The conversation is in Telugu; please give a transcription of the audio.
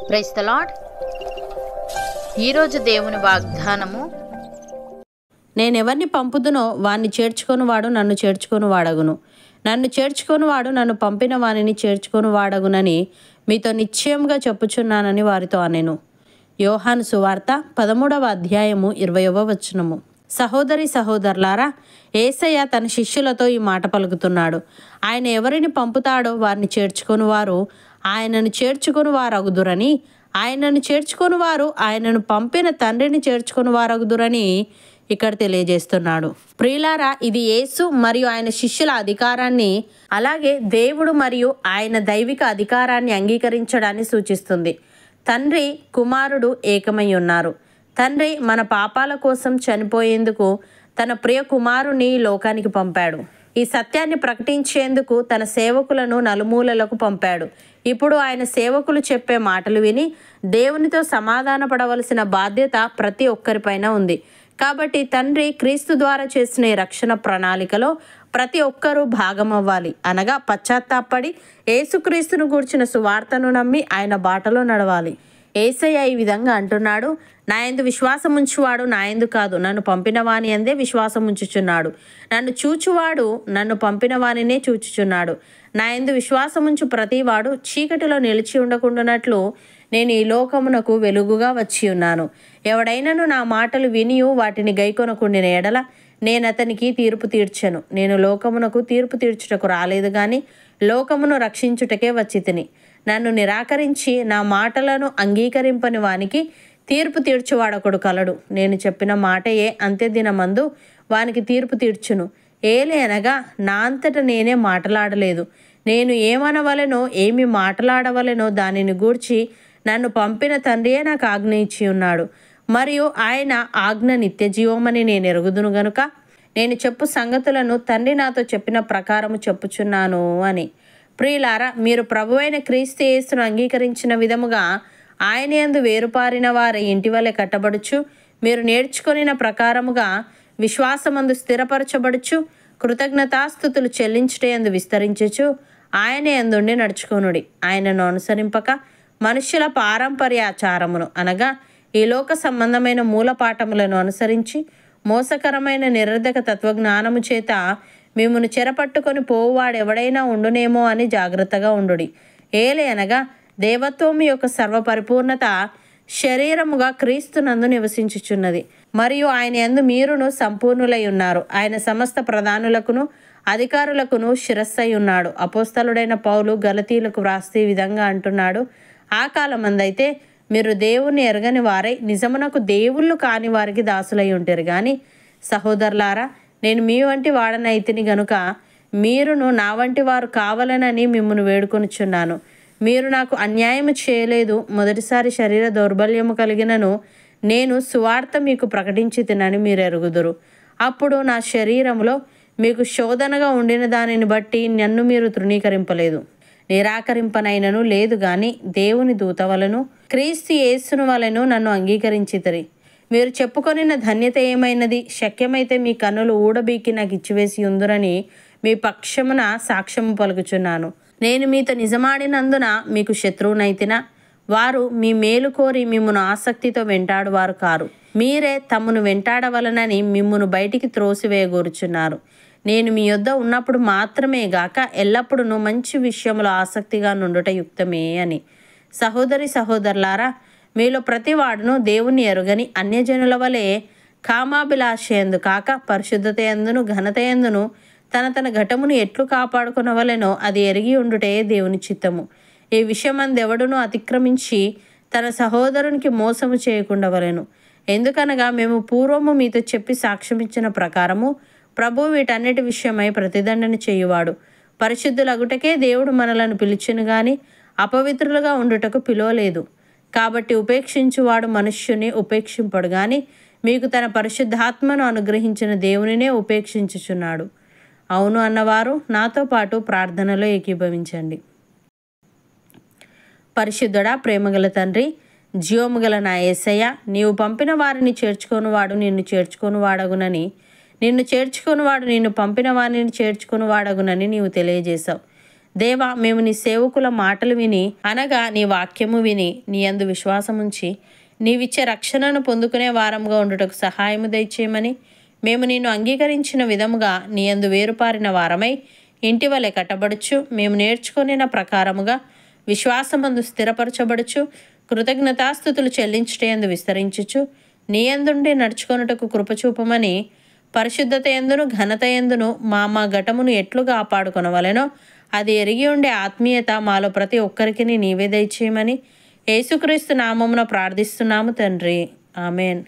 Praise the lord. ఈరోజు దేవుని వాగ్దానము, నేనెవరిని పంపుదునో వాణ్ణి చేర్చుకొనివాడు నన్ను చేర్చుకొనివాడగును, నన్ను చేర్చుకొనివాడు నన్ను పంపిన వానిని చేర్చుకొనివాడగునని మీతో నిశ్చయముగా చెప్పుచున్నానని వారితో అనెను. యోహాను సువార్త 13వ అధ్యాయము 20వ వచనము. సహోదరి సహోదరులారా, యేసయ్య తన శిష్యులతో ఈ మాట పలుకుతున్నాడు. ఆయన ఎవరిని పంపుతాడో వారిని చేర్చుకొనివారు ఆయనను చేర్చుకొని వారగుదురని, ఆయనను చేర్చుకొని వారు ఆయనను పంపిన తండ్రిని చేర్చుకొని వారగుదురని ఇక్కడ తెలియజేస్తున్నాడు. ప్రియులారా, ఇది యేసు మరియు ఆయన శిష్యుల అధికారాన్ని, అలాగే దేవుడు మరియు ఆయన దైవిక అధికారాన్ని అంగీకరించడాన్ని సూచిస్తుంది. తండ్రి కుమారుడు ఏకమై ఉన్నారు. తండ్రి మన పాపాల కోసం చనిపోయేందుకు తన ప్రియ కుమారుని లోకానికి పంపాడు. ఈ సత్యాన్ని ప్రకటించేందుకు తన సేవకులను నలుమూలలకు పంపాడు. ఇప్పుడు ఆయన సేవకులు చెప్పే మాటలు విని దేవునితో సమాధాన పడవలసిన బాధ్యత ప్రతి ఒక్కరిపైన ఉంది. కాబట్టి తండ్రి క్రీస్తు ద్వారా చేసిన ఈ రక్షణ ప్రణాళికలో ప్రతి ఒక్కరూ భాగమవ్వాలి. అనగా పశ్చాత్తాపడి యేసుక్రీస్తును గూర్చిన సువార్తను నమ్మి ఆయన బాటలో నడవాలి. యేసయ్య ఈ విధంగా అంటున్నాడు, నా యందు విశ్వాసం ఉంచువాడు నా యందు కాదు, నన్ను పంపిన వాని యందే విశ్వాసం ఉంచుచున్నాడు. నన్ను చూచువాడు నన్ను పంపిన వానినే చూచుచున్నాడు. నా యందు విశ్వాసం ఉంచు ప్రతివాడు చీకటిలో నిలిచి ఉండకుండానట్లు నేను ఈ లోకమునకు వెలుగుగా వచ్చి ఉన్నాను. ఎవడైనను నా మాటలు వినియు వాటిని గైకొనకుండిన ఎడల నేను అతనికి తీర్పు తీర్చెను. నేను లోకమునకు తీర్పు తీర్చుటకు రాలేదు గాని లోకమును రక్షించుటకే వచ్చి తిని. నన్ను నిరాకరించి నా మాటలను అంగీకరింపని వానికి తీర్పు తీర్చువాడొకడు కలడు. నేను చెప్పిన మాటయే అంత్యదినమందు వానికి తీర్పు తీర్చును. ఏలే అనగా నా అంతట నేనే మాట్లాడలేదు. నేను ఏమనవలెనో ఏమి మాట్లాడవలెనో దానిని గూర్చి నన్ను పంపిన తండ్రియే నాకు ఆజ్ఞ ఇచ్చి ఉన్నాడు. మరియు ఆయన ఆజ్ఞ నిత్య జీవమని నేను ఎరుగుదును గనుక నేను చెప్పు సంగతులను తండ్రి నాతో చెప్పిన ప్రకారము చెప్పుచున్నాను అని. ప్రియులారా, మీరు ప్రభువైన క్రీస్తు యేసును అంగీకరించిన విధముగా ఆయన యందు వేరుపారిన వారి ఇంటి వలె కట్టబడుచు, మీరు నేర్చుకొనిన ప్రకారముగా విశ్వాసమందు స్థిరపరచబడుచు, కృతజ్ఞతాస్థుతులు చెల్లించుటయందు విస్తరించుచు ఆయన యందుండి నడుచుకొనుడి. ఆయనను అనుసరింపక మనుష్యుల పారంపర్యాచారమును అనగా ఈ లోక సంబంధమైన మూలపాఠములను అనుసరించి మోసకరమైన నిరర్ధక తత్వజ్ఞానము చేత మిమ్మును చెరపట్టుకొని పోవువాడెవడైనా ఉండునేమో అని జాగ్రత్తగా ఉండుడి. ఏలే అనగా దేవత్వము యొక్క సర్వపరిపూర్ణత శరీరముగా క్రీస్తునందు నివసించుచున్నది. మరియు ఆయన యందు మీరును సంపూర్ణులై ఉన్నారు. ఆయన సమస్త ప్రధానులకును అధికారులకును శిరస్సై ఉన్నాడు. అపోస్తలుడైన పౌలు గలతీలకు వ్రాస్తే ఈ విధంగా అంటున్నాడు, ఆ కాలమందైతే మీరు దేవుణ్ణి ఎరగని వారై నిజమునకు దేవుళ్ళు కాని వారికి దాసులై ఉంటారు. కానీ సహోదరులారా, నేను మీ వంటి వాడనైతిని గనుక మీరును నా వంటి వారు కావాలనని మిమ్మును వేడుకొనుచున్నాను. మీరు నాకు అన్యాయము చేయలేదు. మొదటిసారి శరీర దౌర్బల్యము కలిగినను నేను సువార్త మీకు ప్రకటించి తినని మీరు ఎరుగుదురు. అప్పుడు నా శరీరములో మీకు శోధనగా ఉండిన దానిని బట్టి నన్ను మీరు తృణీకరింపలేదు, నిరాకరింపనైనను లేదు. గాని దేవుని దూత వలను క్రీస్తు యేసును వలెను నన్ను అంగీకరించితిరి. మీరు చెప్పుకొనిన ధన్యత ఏమైనది? శక్యమైతే మీ కన్నులు ఊడబీకి నాకు ఇచ్చివేసి ఉందురని మీ పక్షమున సాక్ష్యము పలుకుచున్నాను. నేను మీతో నిజమాడినందున మీకు శత్రువునైతినా? వారు మీ మేలు కోరి మిమ్మును ఆసక్తితో వెంటాడువారు కారు. మీరే తమను వెంటాడవలనని మిమ్మును బయటికి త్రోసివేయగోరుచున్నారు. నేను మీ యొద్ద ఉన్నప్పుడు మాత్రమే గాక ఎల్లప్పుడూ మంచి విషయములో ఆసక్తిగా నుండుట యుక్తమే అని. సహోదరి సహోదరులారా, మీలో ప్రతివాడును దేవుని ఎరుగని అన్యజనుల వలె కామాభిలాషయందు కాక పరిశుద్ధత యందును ఘనత యందును తన ఘటమును ఎట్లు కాపాడుకొనవలెనో అది ఎరిగి ఉండుటే దేవుని చిత్తము. ఈ విషయమందెవడును అతిక్రమించి తన సహోదరునికి మోసము చేయకుండవలెను. ఎందుకనగా మేము పూర్వము మీతో చెప్పి సాక్ష్యమిచ్చిన ప్రకారము ప్రభువు వీటన్నిటి విషయమై ప్రతిదండన చేయువాడు. పరిశుద్ధులగుటకే దేవుడు మనలను పిలిచెను గాని అపవిత్రులుగా ఉండుటకు పిలువలేదు. కాబట్టి ఉపేక్షించువాడు మనుష్యుని ఉపేక్షింపడు గాని మీకు తన పరిశుద్ధాత్మను అనుగ్రహించిన దేవునినే ఉపేక్షించుచున్నాడు. అవును అన్నవారు నాతో పాటు ప్రార్థనలో ఏకీభవించండి. పరిశుద్ధుడా, ప్రేమగల తండ్రి, జీవముగల నా యేసయ్య, నీవు పంపిన వారిని చేర్చుకొనివాడు నిన్ను చేర్చుకొనివాడగునని, నిన్ను చేర్చుకొనివాడు నిన్ను పంపిన వారిని చేర్చుకొనివాడగునని నీవు తెలియజేశావు. దేవా, మేము నీ సేవకుల మాటలు విని అనగా నీ వాక్యము విని నీ యందు విశ్వాసముంచి నీవిచ్చే రక్షణను పొందుకునే వారంగా ఉండుటకు సహాయము దయచేయమని, మేము నిన్ను అంగీకరించిన విధముగా నీ యందు వేరుపారిన వారమై ఇంటి వలె కట్టబడుచు మేము నేర్చుకొనిన ప్రకారముగా విశ్వాసమందు స్థిరపరచబడుచు కృతజ్ఞతాస్థుతులు చెల్లించుటయందు విస్తరించుచు నీ యందుండి నడుచుకొనుటకు కృపచూపమని, పరిశుద్ధత యందును ఘనత యందును మా ఘటమును ఎట్లు కాపాడుకొనవలెనో అది ఎరిగి ఉండే ఆత్మీయత మాలో ప్రతి ఒక్కరికి నీవే దయచేయమని యేసుక్రీస్తు నామమున ప్రార్థిస్తున్నాము తండ్రి. ఆమెన్.